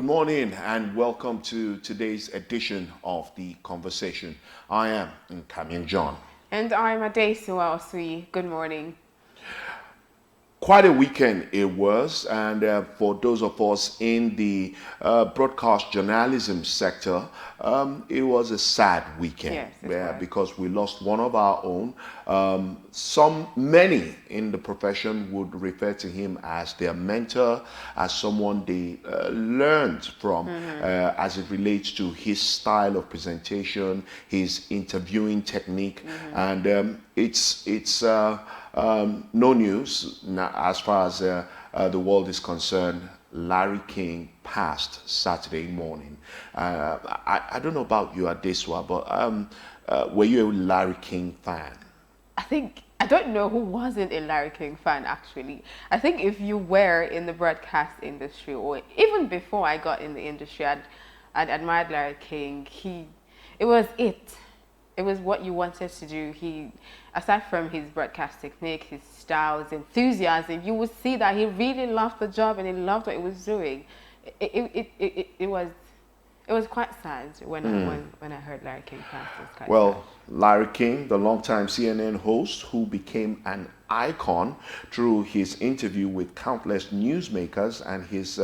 morning and welcome to today's edition of The Conversation. I am Nkamian John. And I'm Adesua Osui. Good morning. Quite a weekend it was, and for those of us in the broadcast journalism sector, it was a sad weekend. Yes, it was. Because we lost one of our own. Many in the profession would refer to him as their mentor, as someone they learned from as it relates to his style of presentation, his interviewing technique, and it's no news now, as far as the world is concerned. Larry King passed Saturday morning. I don't know about you, Adeswa, but were you a Larry King fan? I don't know who wasn't a Larry King fan, actually. I think if you were in the broadcast industry, or even before I got in the industry, I'd admired Larry King. It was what you wanted to do. Aside from his broadcast technique, his style, his enthusiasm, you would see that he really loved the job and he loved what he was doing. It was quite sad when I heard Larry King pass. Well, Larry King, the longtime CNN host who became an icon through his interview with countless newsmakers and his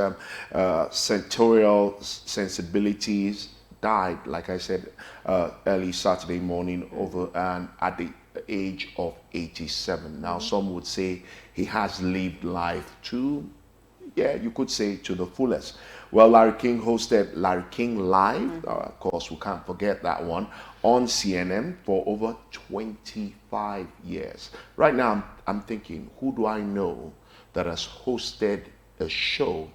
senatorial sensibilities, died, like I said, early Saturday morning at the age of 87. Now, some would say he has lived life to the fullest. Well, Larry King hosted Larry King Live. Of course, we can't forget that one, on CNN for over 25 years. Right now, I'm thinking, who do I know that has hosted a show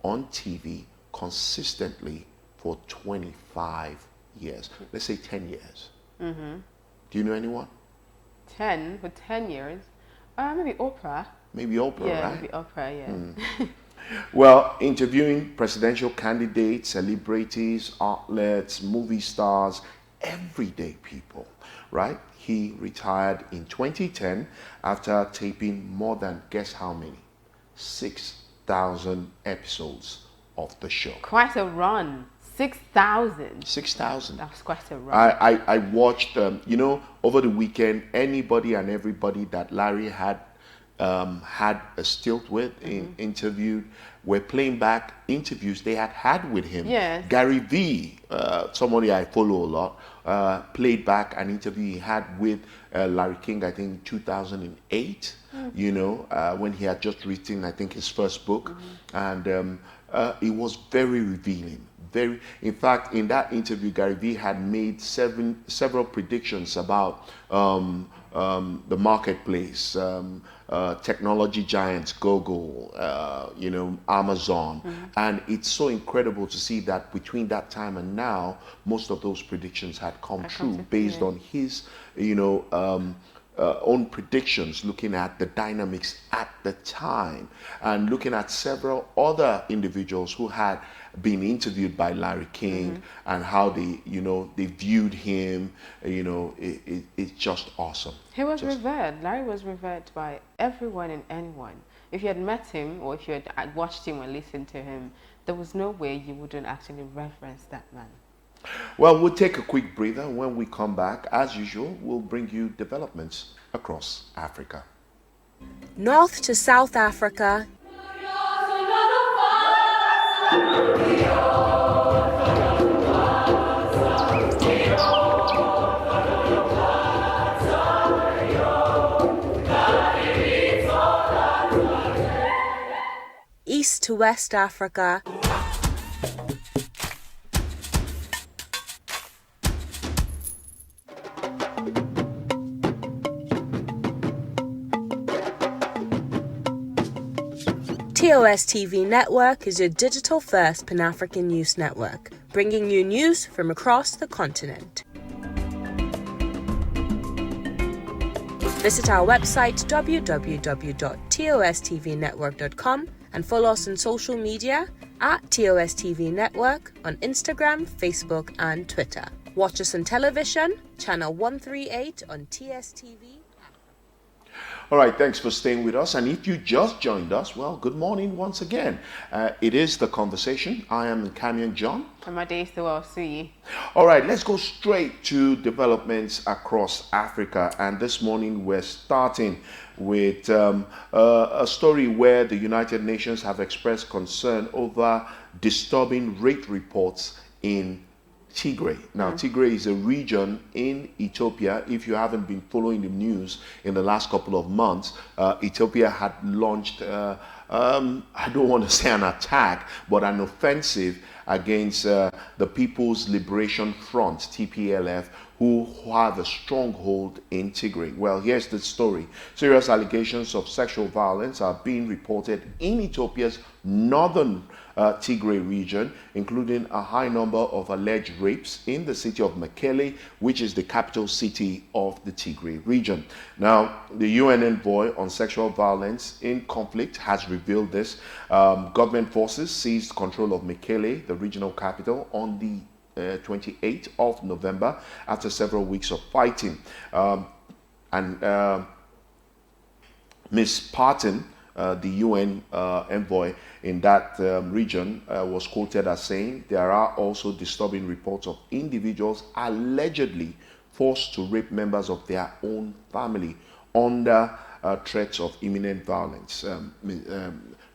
on TV consistently for 25 years? Let's say 10 years. Do you know anyone? 10 years? Maybe Oprah. Maybe Oprah, yeah, right? Maybe Oprah, yeah. Well, interviewing presidential candidates, celebrities, outlets, movie stars, everyday people, right? He retired in 2010 after taping more than, guess how many? 6,000 episodes of the show. Quite a run. 6,000. 6,000. That was quite a run. I watched, over the weekend, anybody and everybody that Larry had a stilt with, interviewed, were playing back interviews they had with him. Yes. Gary V, somebody I follow a lot, played back an interview he had with Larry King, I think 2008, when he had just written, I think, his first book. And it was very revealing. In fact, in that interview, Gary Vee had made several predictions about the marketplace, technology giants, Google, Amazon, and it's so incredible to see that between that time and now, most of those predictions had come true based on his, own predictions, looking at the dynamics at the time and looking at several other individuals who had been interviewed by Larry King and how they viewed him. It's just awesome. He was revered. Larry was revered by everyone and anyone. If you had met him or if you had watched him or listened to him, there was no way you wouldn't actually reverence that man. Well, we'll take a quick breather. When we come back, as usual, we'll bring you developments across Africa. North to South Africa, East to West Africa, TOS TV Network is your digital-first Pan-African news network, bringing you news from across the continent. Visit our website www.tostvnetwork.com and follow us on social media at TOS TV Network on Instagram, Facebook and Twitter. Watch us on television, channel 138 on TSTV. All right, thanks for staying with us. And if you just joined us, well, good morning once again. It is The Conversation. I am Camion John. And my day is still well, Suyi. All right, let's go straight to developments across Africa. And this morning we're starting with a story where the United Nations have expressed concern over disturbing rape reports in Tigray. Now, Tigray is a region in Ethiopia. If you haven't been following the news in the last couple of months, Ethiopia had launched, I don't want to say an attack, but an offensive against the People's Liberation Front, TPLF, who have a stronghold in Tigray. Well, here's the story. Serious allegations of sexual violence are being reported in Ethiopia's northern Tigray region, including a high number of alleged rapes in the city of Mekelle, which is the capital city of the Tigray region. Now, the UN envoy on sexual violence in conflict has revealed this. Government forces seized control of Mekelle, the regional capital, on the 28th of November after several weeks of fighting. Ms. Parton, the UN envoy in that region, was quoted as saying, there are also disturbing reports of individuals allegedly forced to rape members of their own family under threats of imminent violence.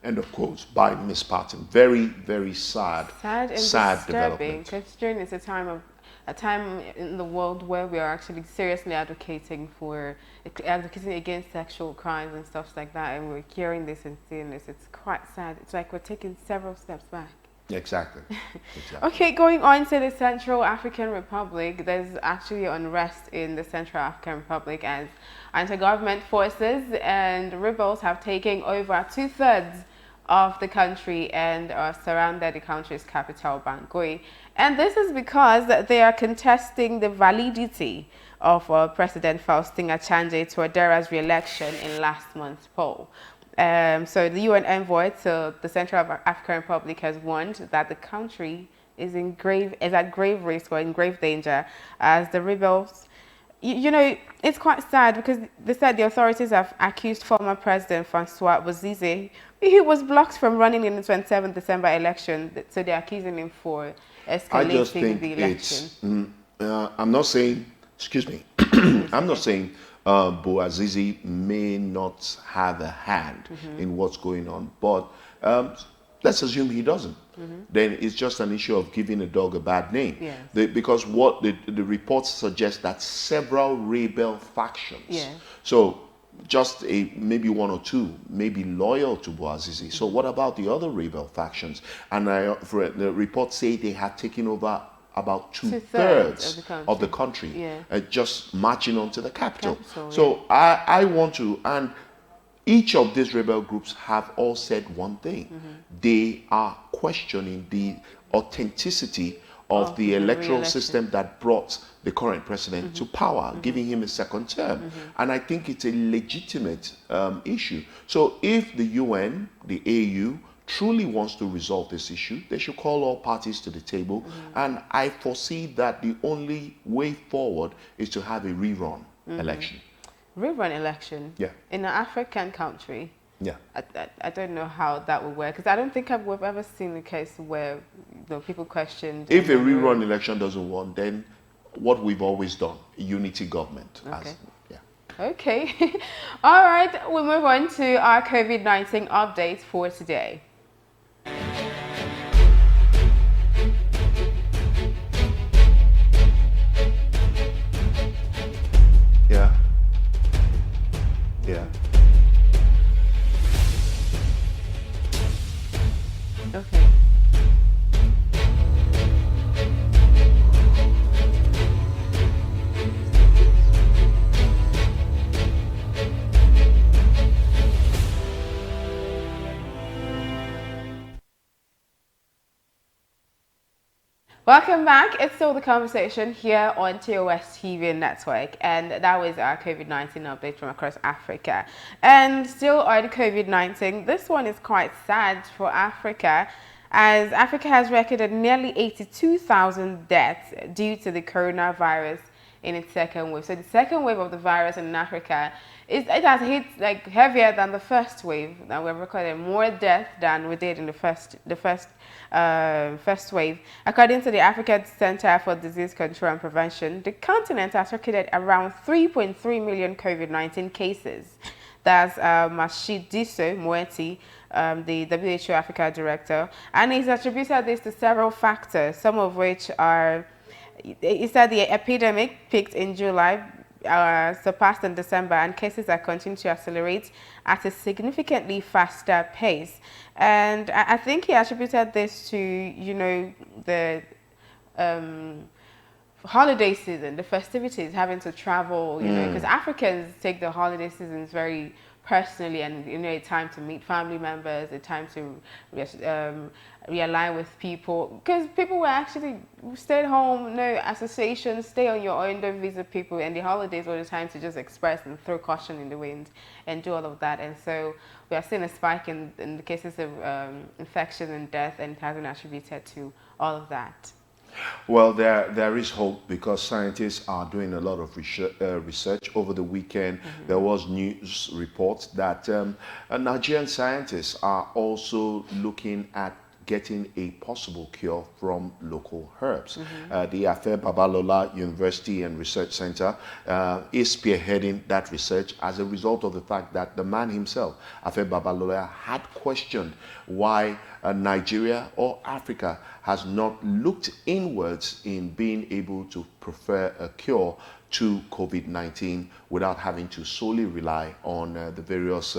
End of quotes by Ms. Parton. Very, very sad And disturbing, development. Considering it's a time in the world where we are actually seriously advocating against sexual crimes and stuff like that, and we're hearing this and seeing this. It's quite sad. It's like we're taking several steps back. Exactly. Okay, going on to the Central African Republic, there's actually unrest in the Central African Republic as anti-government forces and rebels have taken over 2/3 of the country and surrounded the country's capital, Bangui. And this is because they are contesting the validity of President Faustin Archange Touadera's re-election in last month's poll. So the UN envoy to the Central African Republic has warned that the country is at grave risk or in grave danger as the rebels. You know, it's quite sad because they said the authorities have accused former President Francois Bozize, who was blocked from running in the 27th December election. So they're accusing him for escalating the election. I'm not saying, excuse me, I'm not saying Boazizi may not have a hand in what's going on, but let's assume he doesn't. Then it's just an issue of giving a dog a bad name. Yes. Because what the reports suggest that several rebel factions, Yes. so just maybe one or two may be loyal to Boazizi. So what about the other rebel factions? And the reports say they have taken over about two-thirds of the country, Yeah. just marching onto the capital. So I want to, and each of these rebel groups have all said one thing. They are questioning the authenticity of the electoral system that brought the current president to power, giving him a second term. And I think it's a legitimate issue. So if the UN, the AU, truly wants to resolve this issue, they should call all parties to the table. And I foresee that the only way forward is to have a rerun election. Rerun election? Yeah. In an African country? Yeah. I don't know how that would work because I don't think we've ever seen a case where people questioned. If a rerun election doesn't work, then what we've always done, unity government. Okay. Yeah. Okay. All right. We'll move on to our COVID-19 update for today. Yeah. Yeah. Okay. Welcome back. It's still The Conversation here on TOS TV Network, and that was our COVID-19 update from across Africa. And still on COVID-19, this one is quite sad for Africa, as Africa has recorded nearly 82,000 deaths due to the coronavirus in its second wave. So the second wave of the virus in Africa, it has hit like heavier than the first wave. Now we've recorded more death than we did in the first wave. According to the African Center for Disease Control and Prevention, the continent has recorded around 3.3 million COVID-19 cases. That's Mashidiso Moeti, the WHO Africa director, and he's attributed this to several factors, some of which are, he said the epidemic peaked in July, surpassed in December, and cases are continuing to accelerate at a significantly faster pace. And I think he attributed this to, you know, the holiday season, the festivities, having to travel, you know, because Africans take the holiday seasons very personally, and you know, a time to meet family members, a time to realign with people, because people were actually stay at home, no associations, stay on your own, don't visit people, and the holidays were the time to just express and throw caution in the wind and do all of that. And so we are seeing a spike in the cases of infection and death, and it has been attributed to all of that. Well, there is hope because scientists are doing a lot of research. Over the weekend, there was news reports that Nigerian scientists are also looking at getting a possible cure from local herbs. The Afe Babalola University and Research Center is spearheading that research as a result of the fact that the man himself, Afe Babalola, had questioned why Nigeria or Africa has not looked inwards in being able to prefer a cure to COVID-19 without having to solely rely on the various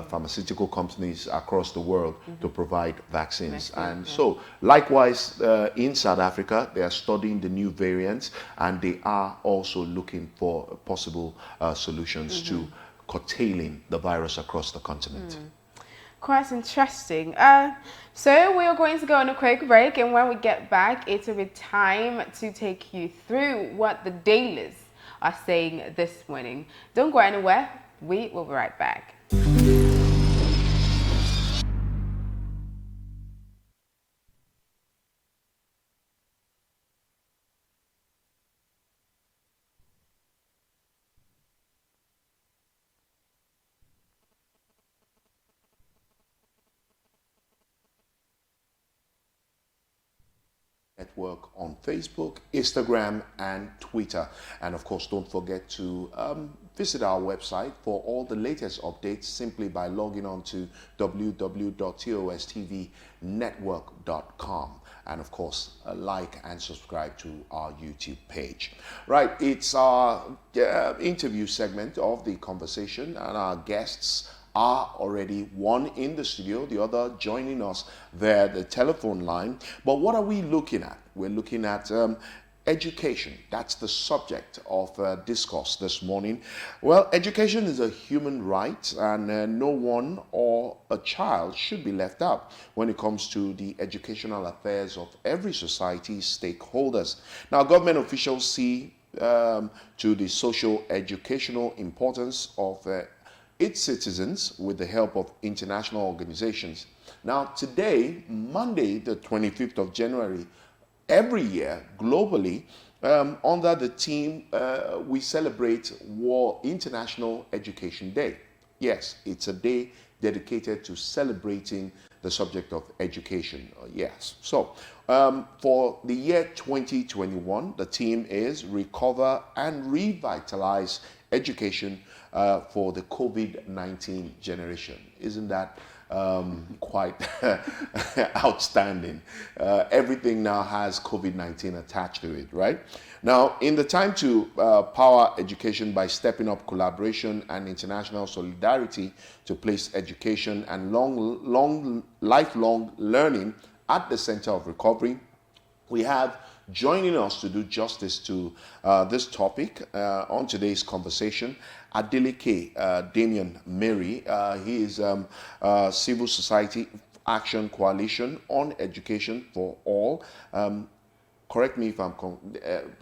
pharmaceutical companies across the world to provide vaccines. And so, likewise, in South Africa, they are studying the new variants, and they are also looking for possible solutions to curtailing the virus across the continent. Quite interesting. So we are going to go on a quick break, and when we get back, it will be time to take you through what the dailies are saying this morning. Don't go anywhere. We will be right back. Network on Facebook, Instagram, and Twitter. And of course, don't forget to visit our website for all the latest updates simply by logging on to www.tostvnetwork.com. And of course, like and subscribe to our YouTube page. Right, it's our interview segment of the conversation, and our guests are already one in the studio, the other joining us via the telephone line. But what are we looking at? We're looking at education. That's the subject of discourse this morning. Well, education is a human right, and no one or a child should be left out when it comes to the educational affairs of every society's stakeholders. Now, government officials see to the social educational importance of its citizens with the help of international organizations. Now, today, Monday, the 25th of January, every year globally, under the theme, we celebrate International Education Day. Yes, it's a day dedicated to celebrating the subject of education. Yes. So, for the year 2021, the theme is Recover and Revitalize Education for the COVID-19 generation. Isn't that quite outstanding? Everything now has COVID-19 attached to it, right? Now, in the time to power education by stepping up collaboration and international solidarity to place education and lifelong learning at the center of recovery, we have joining us to do justice to this topic on today's conversation, Adeleke Damian Mary. He is Civil Society Action Coalition on Education for All. Correct me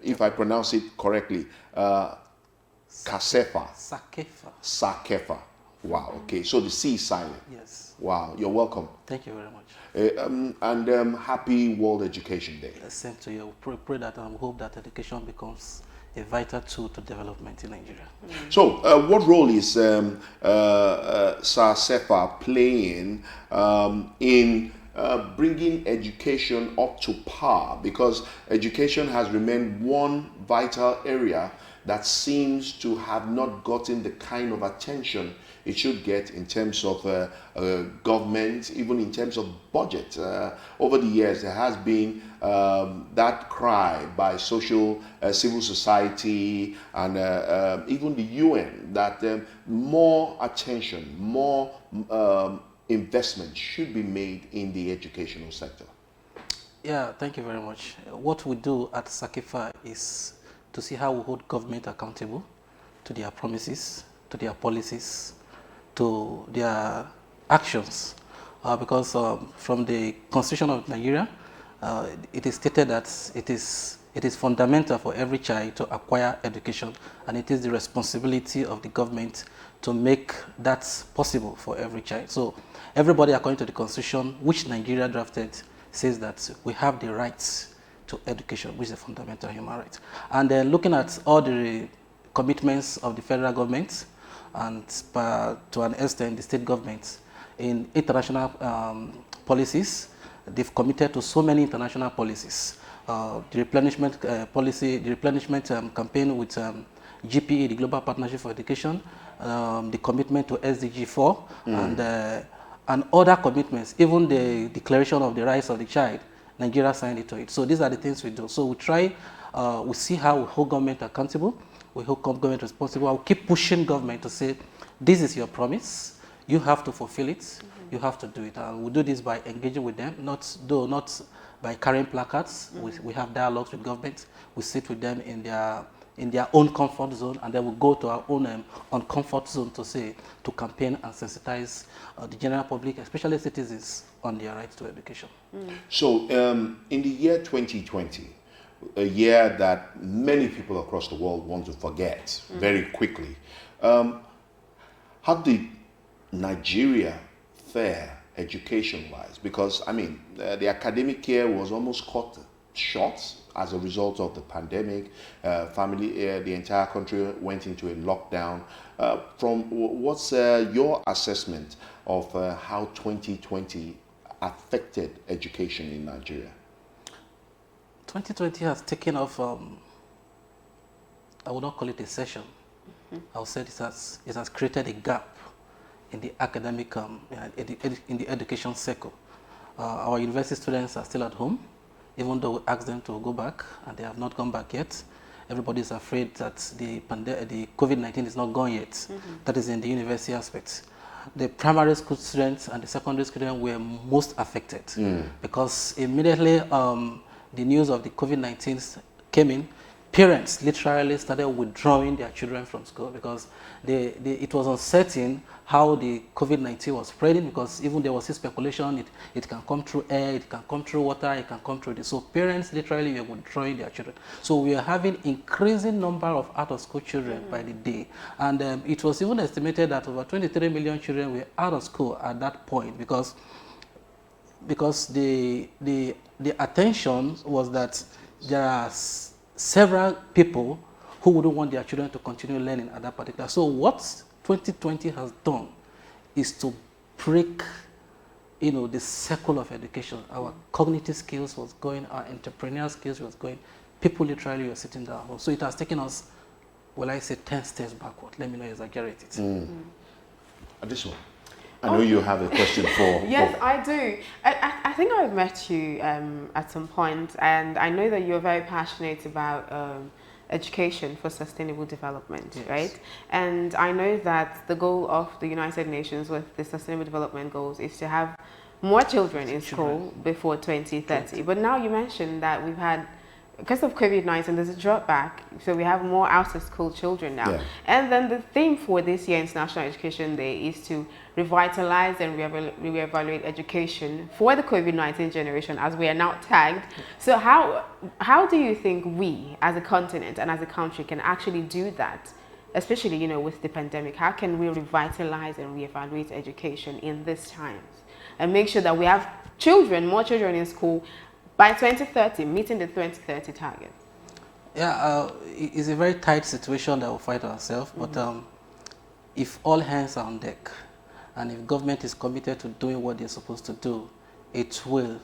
if I pronounce it correctly. Kasefa. Sakefa. Wow. Okay. So the C is silent. Yes. Wow. You're welcome. Thank you very much. And happy World Education Day. Same to you. Pray that hope that education becomes a vital tool to development in Nigeria. So, what role is SACEFA playing in bringing education up to par? Because education has remained one vital area that seems to have not gotten the kind of attention it should get in terms of government, even in terms of budget. Over the years, there has been that cry by civil society, and even the UN that more attention, more investment should be made in the educational sector. Yeah, thank you very much. What we do at SACEFA is to see how we hold government accountable to their promises, to their policies, to their actions. Because from the Constitution of Nigeria, it is stated that it is fundamental for every child to acquire education, and it is the responsibility of the government to make that possible for every child. So everybody, according to the Constitution, which Nigeria drafted, says that we have the rights to education, which is a fundamental human right. And then looking at all the commitments of the federal government and to an extent the state governments in international policies, they've committed to so many international policies. The replenishment policy, the replenishment campaign with GPE, the Global Partnership for Education, the commitment to SDG 4, and other commitments, even the Declaration of the Rights of the Child, Nigeria signed into it. So these are the things we do. So we try, we see how we hold government accountable, we hold government responsible. I'll keep pushing government to say, this is your promise, you have to fulfill it, you have to do it. And we do this by engaging with them, not by carrying placards. We have dialogues with government, we sit with them in their own comfort zone, and then we go to our own uncomfort zone to campaign and sensitize the general public, especially citizens, on their right to education. So in the year 2020, a year that many people across the world want to forget very quickly, how did Nigeria fare education-wise? Because, I mean, the academic year was almost cut short as a result of the pandemic. The entire country went into a lockdown. What's your assessment of how 2020 affected education in Nigeria? 2020 has taken off, I would not call it a session. I would say it has created a gap in the academic, in the education circle. Our university students are still at home, even though we asked them to go back, and they have not gone back yet. Everybody is afraid that the COVID-19 is not gone yet. That is in the university aspect. The primary school students and the secondary students were most affected because immediately the news of the COVID-19 came in, parents literally started withdrawing their children from school because it was uncertain how the COVID-19 was spreading, because even there was this speculation it can come through air, it can come through water, it can come through this. So parents literally were withdrawing their children. So we are having increasing number of out-of-school children by the day. And it was even estimated that over 23 million children were out of school at that point because the attention was that there are several people who wouldn't want their children to continue learning at that particular. So what 2020 has done is to break, the circle of education. Our cognitive skills was going, our entrepreneurial skills was going. People literally were sitting down. So it has taken us, well, I say 10 steps backward. Let me not exaggerate it. This one. I know you have a question for... Yes, I do. I think I've met you at some point, and I know that you're very passionate about education for sustainable development, yes. Right? And I know that the goal of the United Nations with the Sustainable Development Goals is to have more children in school before 2030. But now you mentioned that we've had, because of COVID-19, there's a drop back, so we have more out-of-school children now. Yeah. And then the theme for this year International Education Day is to revitalize and reevaluate education for the COVID-19 generation, as we are now tagged. So how do you think we, as a continent and as a country, can actually do that, especially, with the pandemic? How can we revitalize and reevaluate education in these times and make sure that we have more children in school by 2030, meeting the 2030 target? Yeah, it's a very tight situation that we find ourselves, but if all hands are on deck, and if government is committed to doing what they're supposed to do, it will,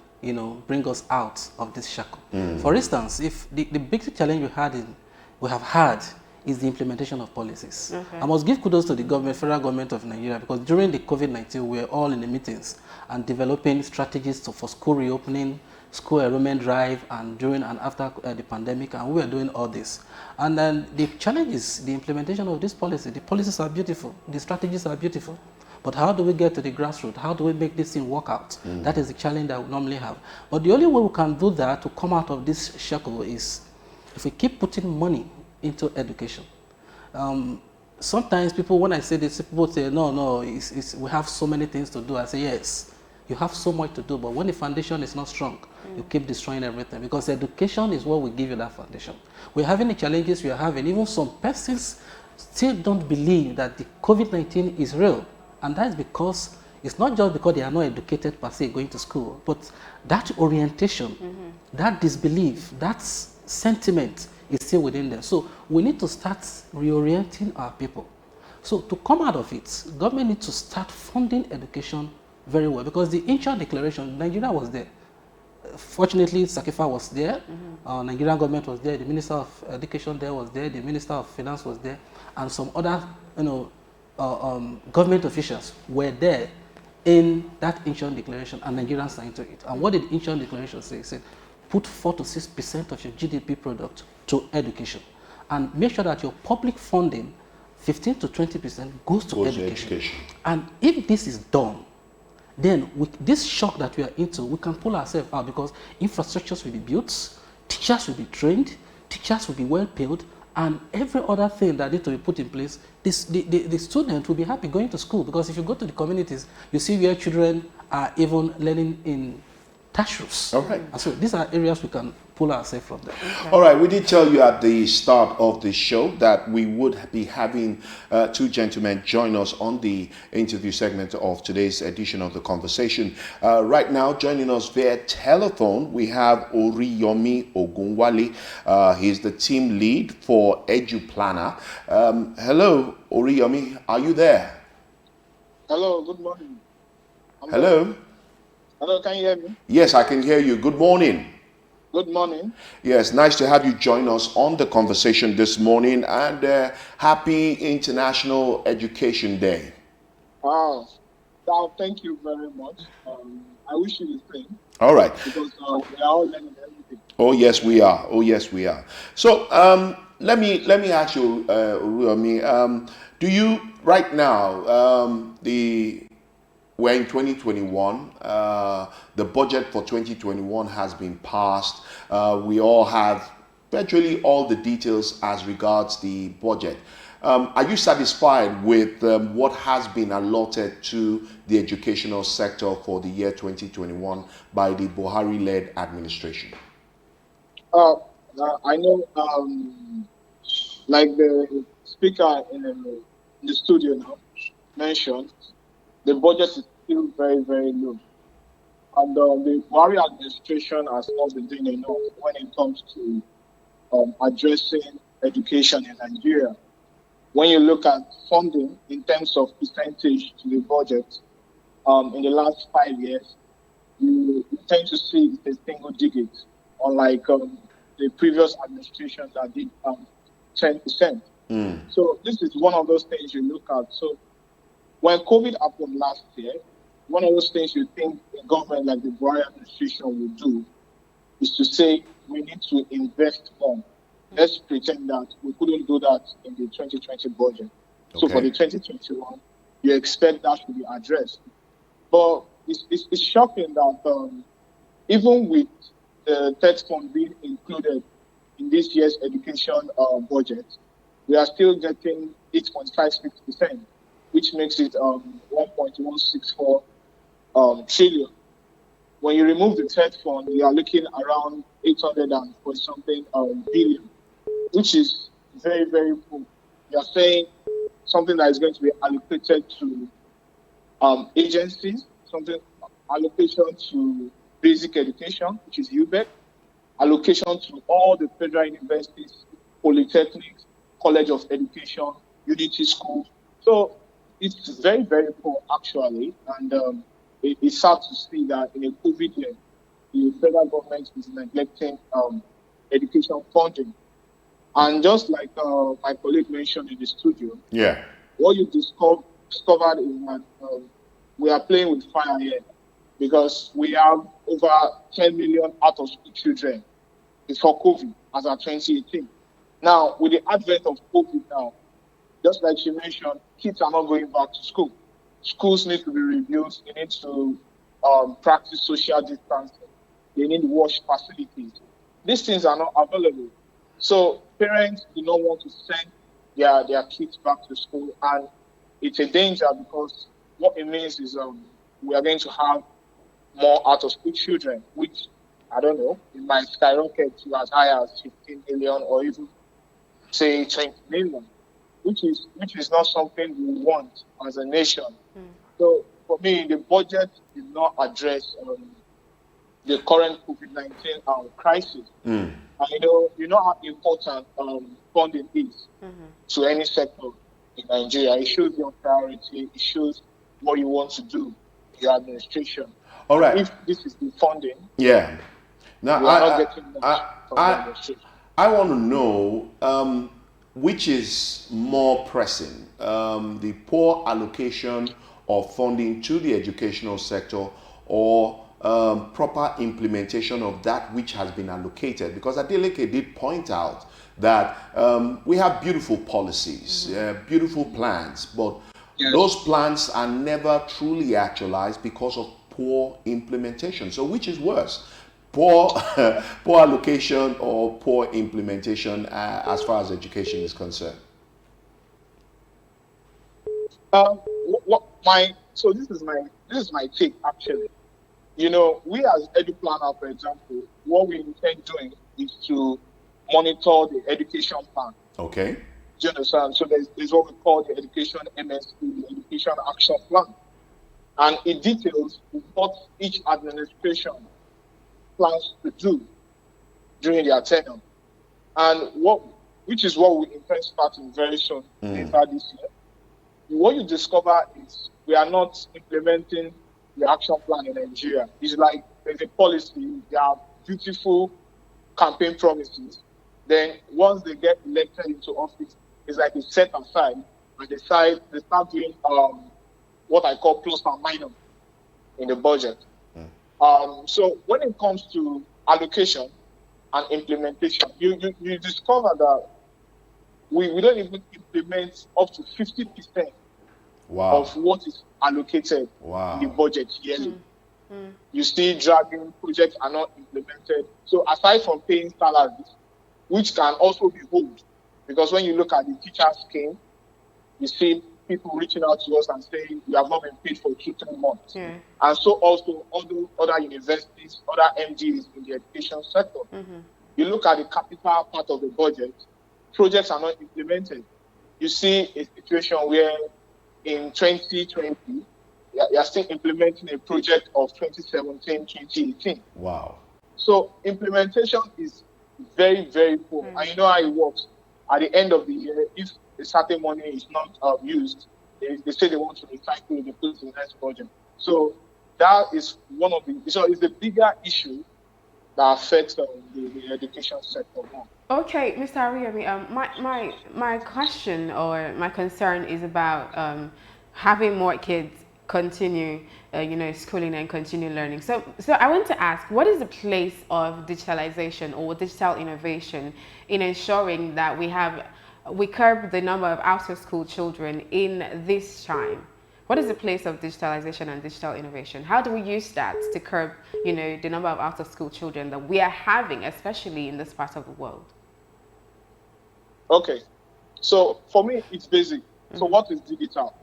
bring us out of this shackle. For instance, if the big challenge we have had is the implementation of policies. Okay. I must give kudos to the government, federal government of Nigeria, because during the COVID-19, we were all in the meetings and developing strategies for school reopening, school enrollment drive, and during and after the pandemic, and we were doing all this. And then the challenge is the implementation of this policy. The policies are beautiful, the strategies are beautiful, but how do we get to the grassroots? How do we make this thing work out? That is the challenge that we normally have. But the only way we can do that to come out of this shackle is if we keep putting money into education. Sometimes people, when I say this, people say, no, we have so many things to do. I say, yes, you have so much to do, but when the foundation is not strong, you keep destroying everything, because education is what will give you that foundation. We're having the challenges we are having. Even some persons still don't believe that the COVID-19 is real, and that is because it's not just because they are not educated per se going to school, but that orientation, that disbelief, that sentiment is still within them. So we need to start reorienting our people. So to come out of it, government needs to start funding education very well, because the Incheon Declaration, Nigeria was there. Fortunately, Sakifa was there, Nigerian government was there, the Minister of Education there was there, the Minister of Finance was there, and some other government officials were there in that Incheon Declaration, and Nigerians signed to it. And what did Incheon Declaration say? It said, put 4 to 6% of your GDP product to education, and make sure that your public funding, 15 to 20%, goes to education. And if this is done, then with this shock that we are into, we can pull ourselves out, because infrastructures will be built, teachers will be trained, teachers will be well paid, and every other thing that needs to be put in place, the student will be happy going to school, because if you go to the communities, you see where children are even learning in tashrooms. All right. And so these are areas we can pull ourselves from there. Okay. All right. We did tell you at the start of the show that we would be having 2 gentlemen join us on the interview segment of today's edition of The Conversation. Right now, joining us via telephone, we have Oriyomi Ogunwale. He's the team lead for EduPlanner. Hello, Oriyomi. Are you there? Hello. Good morning. Hello. Hello, can you hear me? Yes, I can hear you. Good morning. Good morning. Yes, nice to have you join us on The Conversation this morning, and happy International Education Day. Wow. Thank you very much. I wish you the same. All right. Because we are all learning everything. Oh, yes, we are. Oh, yes, we are. So let me ask you, Oriyomi, do you, right now, we're in 2021. The budget for 2021 has been passed. We all have virtually all the details as regards the budget. Are you satisfied with what has been allotted to the educational sector for the year 2021 by the Buhari-led administration? I know, like the speaker in the studio now mentioned, the budget is still very, very low. And the Buhari administration has not been doing enough when it comes to addressing education in Nigeria. When you look at funding in terms of percentage to the budget, in the last 5 years, you tend to see it's a single digit, unlike the previous administration that did 10%. So this is one of those things you look at. So when COVID happened last year, one of those things you think a government like the Buhari administration will do is to say we need to invest more. Let's pretend that we couldn't do that in the 2020 budget. Okay. So for the 2021, you expect that to be addressed. But it's shocking that even with the third fund being included in this year's education budget, we are still getting 8.56%, which makes it 1.164 trillion. When you remove the third fund, you are looking around 800 and something billion, which is very, very poor. You are saying something that is going to be allocated to agencies, something allocation to basic education, which is UBEC, allocation to all the federal universities, polytechnics, College of Education, Unity Schools. So it's very, very poor actually. And it's sad to see that in a COVID year, the federal government is neglecting education funding. And just like my colleague mentioned in the studio, Yeah. what you discovered is that we are playing with fire here because we have over 10 million out of school children before COVID as of 2018. Now, with the advent of COVID now, just like she mentioned, kids are not going back to school. Schools need to be reduced. They need to practice social distancing. They need wash facilities. These things are not available. So parents do not want to send their kids back to school. And it's a danger because what it means is we are going to have more out of school children, which I don't know, it might skyrocket to as high as 15 million or even say 20 million, which is not something we want as a nation. So for me, the budget did not address the current COVID-19 crisis. And you know how important funding is to any sector in Nigeria. It shows your priority. It shows what you want to do in your administration. All right. If this is the funding, Yeah. Now, we are not getting much from the administration. I want to know which is more pressing, the poor allocation of funding to the educational sector or proper implementation of that which has been allocated. Because Adeleke did point out that we have beautiful policies, beautiful plans, but those plans are never truly actualized because of poor implementation. So which is worse? Poor, poor allocation or poor implementation as far as education is concerned? So this is my take actually. You know, we as EduPlanner, for example, what we intend doing is to monitor the education plan. Okay. Do you understand? So there's what we call the education MSP, the education action plan. And it details what each administration plans to do during their tenure. And which is what we intend starting very soon, later this year. What you discover is we are not implementing the action plan in Nigeria. It's like there's a policy, there are beautiful campaign promises. Then once they get elected into office, it's like it's set aside and they start doing what I call plus and minus in the budget. So when it comes to allocation and implementation, you discover that we don't even implement up to 50% of what is allocated in the budget yearly. You see dragging projects are not implemented. So aside from paying salaries, which can also be hold, because when you look at the teacher scheme, you see people reaching out to us and saying we have not been paid for 2-3 months. And so also other universities, other MDs in the education sector. You look at the capital part of the budget, projects are not implemented. You see a situation where in 2020, you are still implementing a project of 2017, 2018. Wow. So implementation is very, very poor. And you know how it works. At the end of the year, if a certain money is not used, they say they want to recycle it, they put it in the next budget. So that is one of the, so it's the bigger issue that affects the education sector more. Okay, Mr. Ariyomi, my question or my concern is about having more kids continue, schooling and continue learning. So I want to ask, what is the place of digitalization or digital innovation in ensuring that we curb the number of out-of-school children in this time? What is the place of digitalization and digital innovation? How do we use that to curb, the number of out-of-school children that we are having, especially in this part of the world? Okay, so for me, it's basic. So what is digital?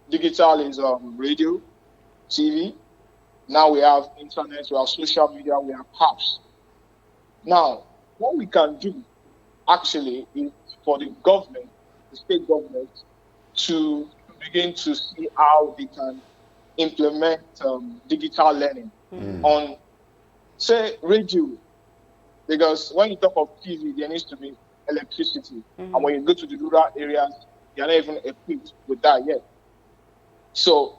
Digital is radio, TV. Now we have internet, we have social media, we have apps. Now, what we can do actually is for the government, the state government, to begin to see how they can implement digital learning on, say, radio. Because when you talk of TV, there needs to be electricity. And when you go to the rural areas, you're not even equipped with that yet. So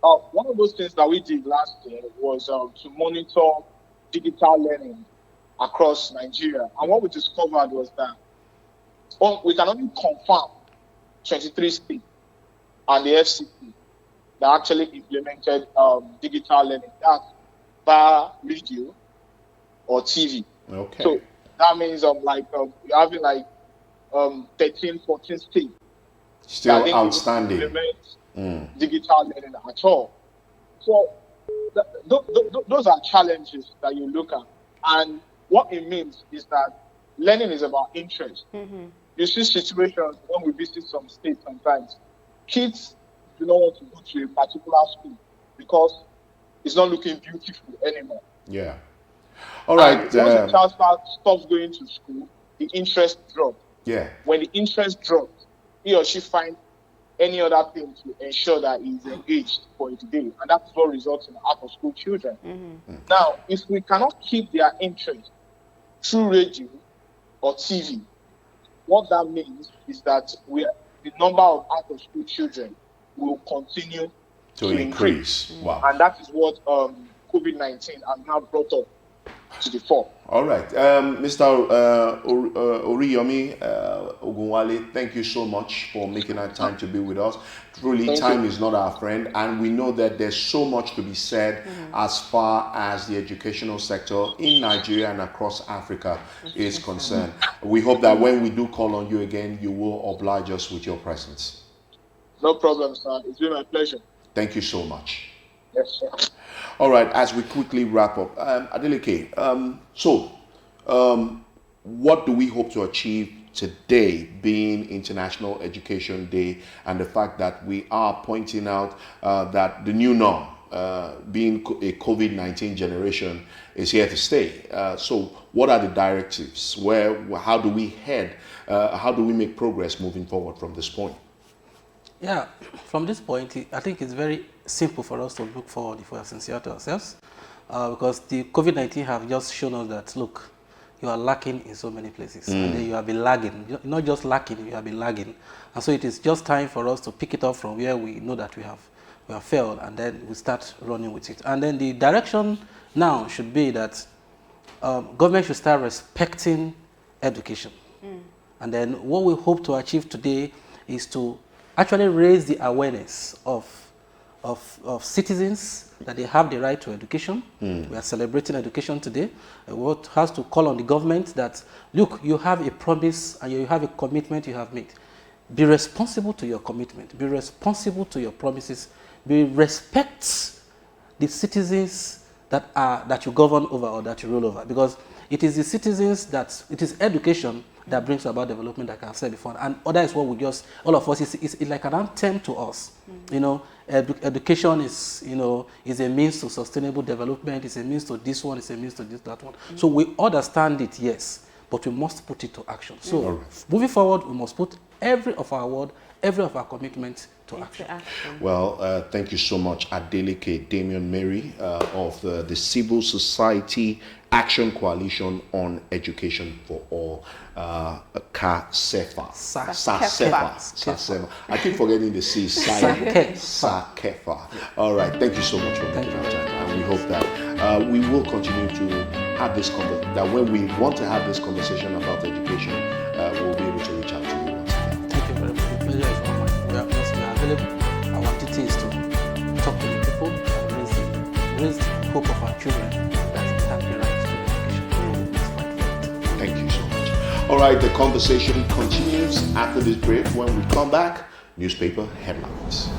one of those things that we did last year was to monitor digital learning across Nigeria. And what we discovered was that we can only confirm 23 states and the FCC that actually implemented digital learning. That's via radio or TV. Okay. So that means you're having 13, 14 states Still that didn't outstanding. implement digital learning at all. So those are challenges that you look at. And what it means is that learning is about interest. You see situations when we visit some states sometimes, kids do not want to go to a particular school because it's not looking beautiful anymore. Yeah. All right. Once the child stops going to school, the interest drops. Yeah. When the interest drops, he or she finds any other thing to ensure that he's engaged for the day. And that's what results in out-of-school children. Now, if we cannot keep their interest through radio or TV, what that means is that the number of out-of-school children will continue to increase. Wow. And that is what COVID-19 has now brought up to the fore. All right. Mr. Oriyomi Ogunwale, thank you so much for making that time to be with us. Truly, time is not our friend, and we know that there's so much to be said as far as the educational sector in Nigeria and across Africa is concerned. We hope that when we do call on you again, you will oblige us with your presence. No problem, sir. It's been my pleasure. Thank you so much. Yes, sir. All right, as we quickly wrap up, Adeleke, what do we hope to achieve today, being International Education Day, and the fact that we are pointing out that the new norm, being a COVID-19 generation, is here to stay? So what are the directives? How do we head? How do we make progress moving forward from this point? Yeah, from this point, I think it's very simple for us to look forward if we are sincere to ourselves, because the COVID-19 have just shown us that, look, you are lacking in so many places, and then you have been lagging. You're not just lacking, you have been lagging. And so it is just time for us to pick it up from where we know that we have failed, and then we start running with it. And then the direction now should be that government should start respecting education. And then what we hope to achieve today is to actually raise the awareness of citizens that they have the right to education. We are celebrating education today. What has to call on the government that, look, you have a promise and you have a commitment you have made. Be responsible to your commitment. Be responsible to your promises. Respect the citizens that you govern over or that you rule over, because it is the citizens it is education that brings about development, like I said before. And other is what we just, all of us, it's like an anthem to us. You know, education is, is a means to sustainable development, it's a means to this one, it's a means to this, that one. So we understand it, yes, but we must put it to action. So moving forward, we must put every of our word, every of our commitment to action. Well, thank you so much, Adeleke Damian Mary of the Civil Society Action Coalition on Education for All, CASEFA. I keep forgetting the C. SACEFA. All right, thank you so much for making our time, and we hope that we will continue to have this conversation. That when we want to have this conversation about education, we'll be able to reach out to you once again. Thank you very much. The pleasure is all mine. We are available. Our duty is to talk to the people and raise the hope of our children that they have the right to education. Thank you so much. All right, the conversation continues after this break. When we come back, newspaper headlines.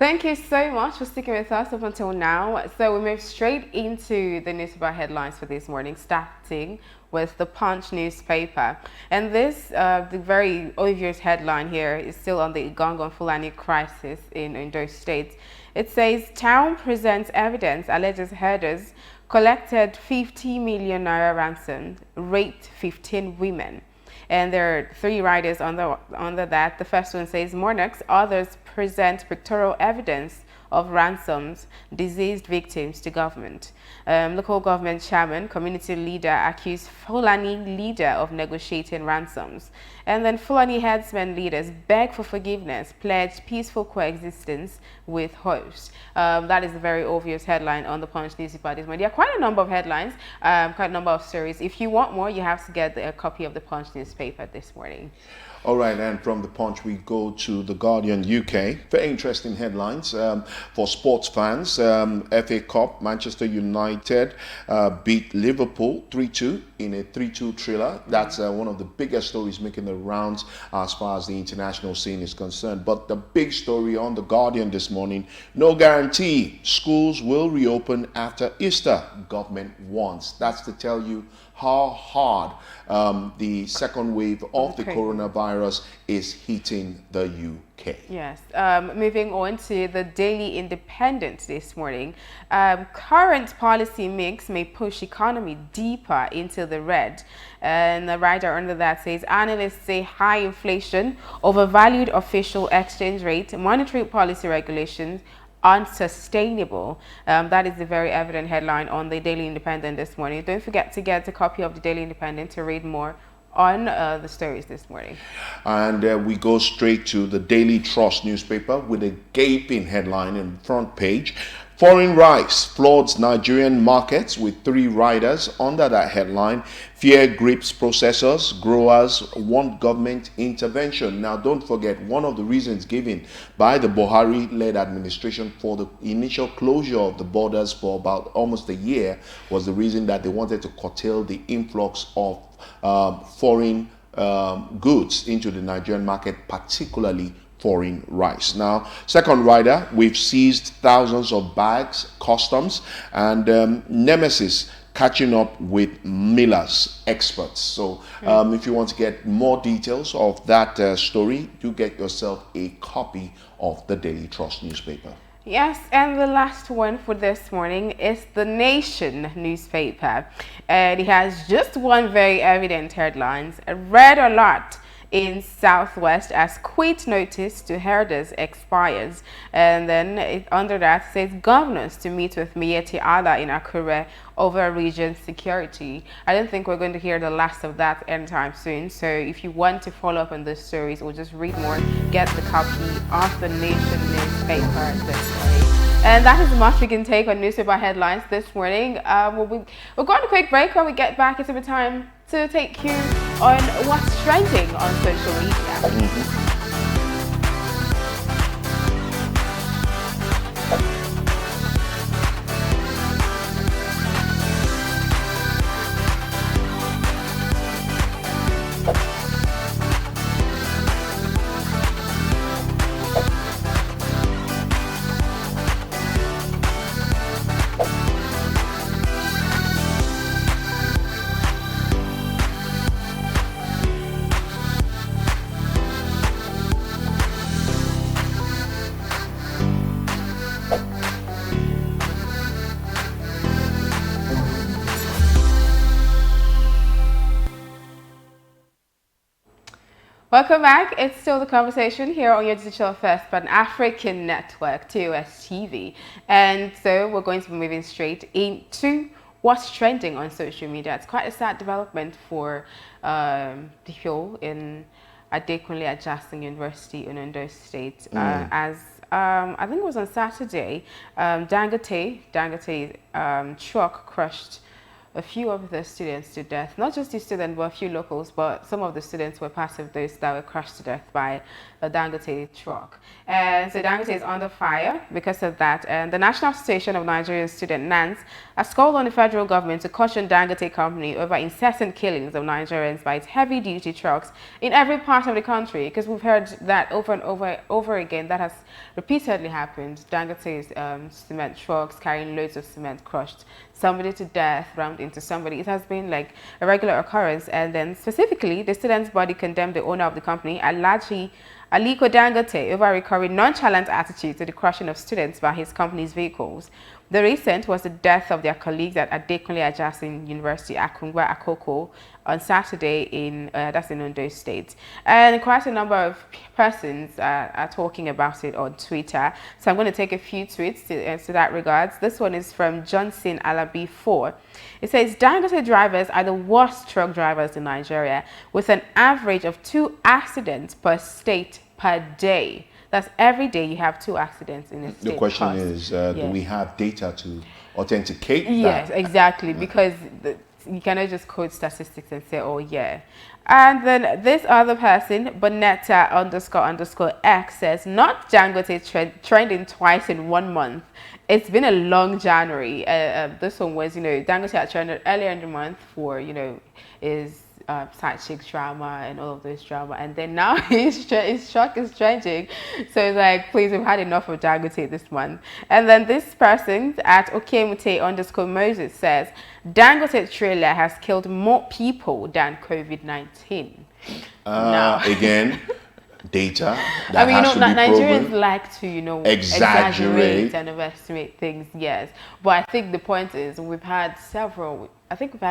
Thank you so much for sticking with us up until now. So we move straight into the newspaper headlines for this morning, starting with the Punch newspaper. And this, the very obvious headline here is still on the Igangan Fulani crisis in Ondo State. It says, town presents evidence, alleges herders collected 50 million naira ransom, raped 15 women. And there are 3 riders under that. The first one says, monarchs, others present pictorial evidence of ransoms, deceased victims to government. Local government chairman, community leader accused Fulani leader of negotiating ransoms. And then Fulani herdsmen leaders beg for forgiveness, pledge peaceful coexistence with hosts. That is a very obvious headline on the Punch newspaper this morning. There are quite a number of headlines, quite a number of stories. If you want more, you have to get a copy of the Punch newspaper this morning. All right, and from the Punch, we go to the Guardian UK. Very interesting headlines for sports fans. FA Cup, Manchester United beat Liverpool 3-2 in a 3-2 thriller. That's one of the biggest stories making the rounds as far as the international scene is concerned. But the big story on the Guardian this morning, no guarantee schools will reopen after Easter, government wants. That's to tell you how hard the second wave of the coronavirus is hitting the UK. Yes. Moving on to the Daily Independent this morning. Current policy mix may push economy deeper into the red. And the writer under that says, analysts say high inflation, overvalued official exchange rate, monetary policy regulations, unsustainable. That is the very evident headline on the Daily Independent this morning. Don't forget to get a copy of the Daily Independent to read more on the stories this morning. And we go straight to the Daily Trust newspaper with a gaping headline in the front page. Foreign rice floods Nigerian markets with 3 riders under that headline. Fear grips processors, growers want government intervention. Now, don't forget, one of the reasons given by the Buhari-led administration for the initial closure of the borders for about almost a year was the reason that they wanted to curtail the influx of foreign goods into the Nigerian market, particularly foreign rice. Now, second rider, we've seized thousands of bags, customs, and Nemesis catching up with millers, experts. So if you want to get more details of that story, do get yourself a copy of the Daily Trust newspaper. Yes, and the last one for this morning is the Nation newspaper. And it has just one very evident headline, a red alert in Southwest as quit notice to herders expires. And then under that says governors to meet with Miyetti Allah in Akure over region security. I don't think we're going to hear the last of that anytime soon. So if you want to follow up on those stories or just read more, get the copy of the Nation newspaper this morning. And that is the much we can take on newspaper headlines this morning. We'll go on a quick break. When we get back, it's a time to take you on what's trending on social media. Welcome back. It's still the conversation here on your digital first Pan-African network, TOS TV. And so we're going to be moving straight into what's trending on social media. It's quite a sad development for people in Adekunle Ajasin University in Ondo State. As I think it was on Saturday, Dangote truck crushed a few of the students to death. Not just the students, but a few locals, but some of the students were part of those that were crushed to death by a Dangote truck. And so Dangote is under fire because of that. And the National Association of Nigerian Students, NANS, has called on the federal government to caution Dangote company over incessant killings of Nigerians by its heavy-duty trucks in every part of the country, because we've heard that over and over again. That has repeatedly happened. Dangote's cement trucks carrying loads of cement crushed somebody to death, rammed into somebody. It has been like a regular occurrence. And then specifically, the student's body condemned the owner of the company, Aliko Dangote, over a recurring nonchalant attitude to the crushing of students by his company's vehicles. The recent was the death of their colleagues at Adekunle Ajasin University, Akungba Akoko, on Saturday that's in Ondo State. And quite a number of persons are talking about it on Twitter. So I'm going to take a few tweets to that regards. This one is from Johnson Alabi 4. It says, Dangote drivers are the worst truck drivers in Nigeria, with an average of 2 accidents per state per day. That's every day you have 2 accidents in a state. The question is, do we have data to authenticate that? Yes, exactly, because you cannot just quote statistics and say, oh yeah. And then this other person, Bonetta__X, says, not Dangote trending twice in 1 month. It's been a long January. This one was, Dangote had trended earlier in the month for, is side chick drama and all of those drama, and then now his shock is trending. So it's like, please, we've had enough of Dangote this month. And then this person at Okemute_Moses says, Dangote trailer has killed more people than COVID-19. Again, data that I mean, has to be Nigerians proven. like to, exaggerate and overestimate things, yes. But I think the point is we've had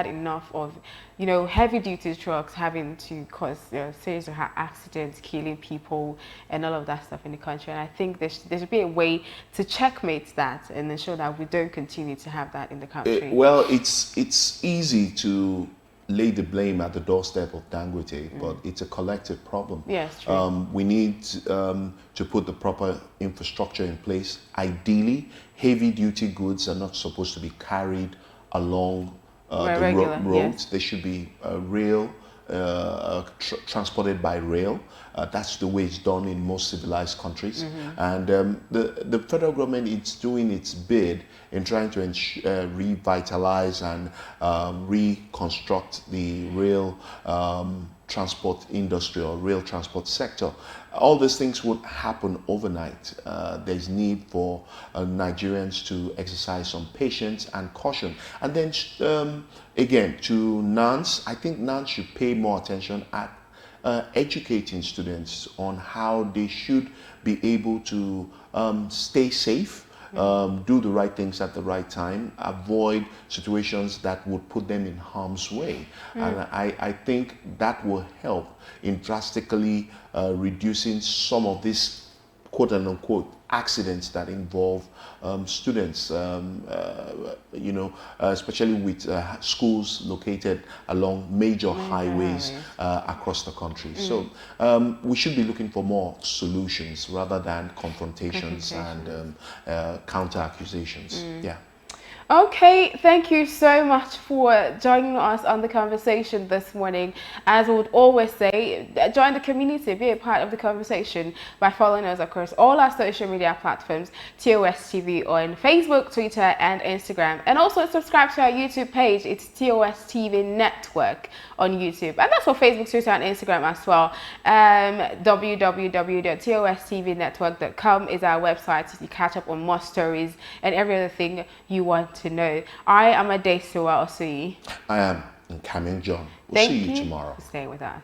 enough of, heavy-duty trucks having to cause series of accidents, killing people, and all of that stuff in the country. And I think there should be a way to checkmate that and ensure that we don't continue to have that in the country. Well, it's easy to lay the blame at the doorstep of Dangote, but it's a collective problem. Yes, true. We need to put the proper infrastructure in place. Ideally, heavy-duty goods are not supposed to be carried along the roads. Yes. They should be transported by rail. That's the way it's done in most civilized countries. And the federal government is doing its bid in trying to revitalize and reconstruct the rail transport industry or rail transport sector. All these things would happen overnight. There's need for Nigerians to exercise some patience and caution. And then again, to NANS, I think NANS should pay more attention at educating students on how they should be able to stay safe, do the right things at the right time, avoid situations that would put them in harm's way. And I think that will help in drastically reducing some of these quote unquote accidents that involve students, especially with schools located along major highways across the country. So we should be looking for more solutions rather than confrontations and counter accusations. Yeah. Okay, thank you so much for joining us on the conversation this morning. As we would always say, join the community, be a part of the conversation by following us across all our social media platforms, TOS TV on Facebook, Twitter, and Instagram. And also subscribe to our YouTube page. It's TOS TV Network on YouTube. And that's for Facebook, Twitter, and Instagram as well. www.tostvnetwork.com is our website to catch up on more stories and every other thing you want to know. I am Adesuwa Osui. I am Nkamin John. We'll see you tomorrow. Stay with us.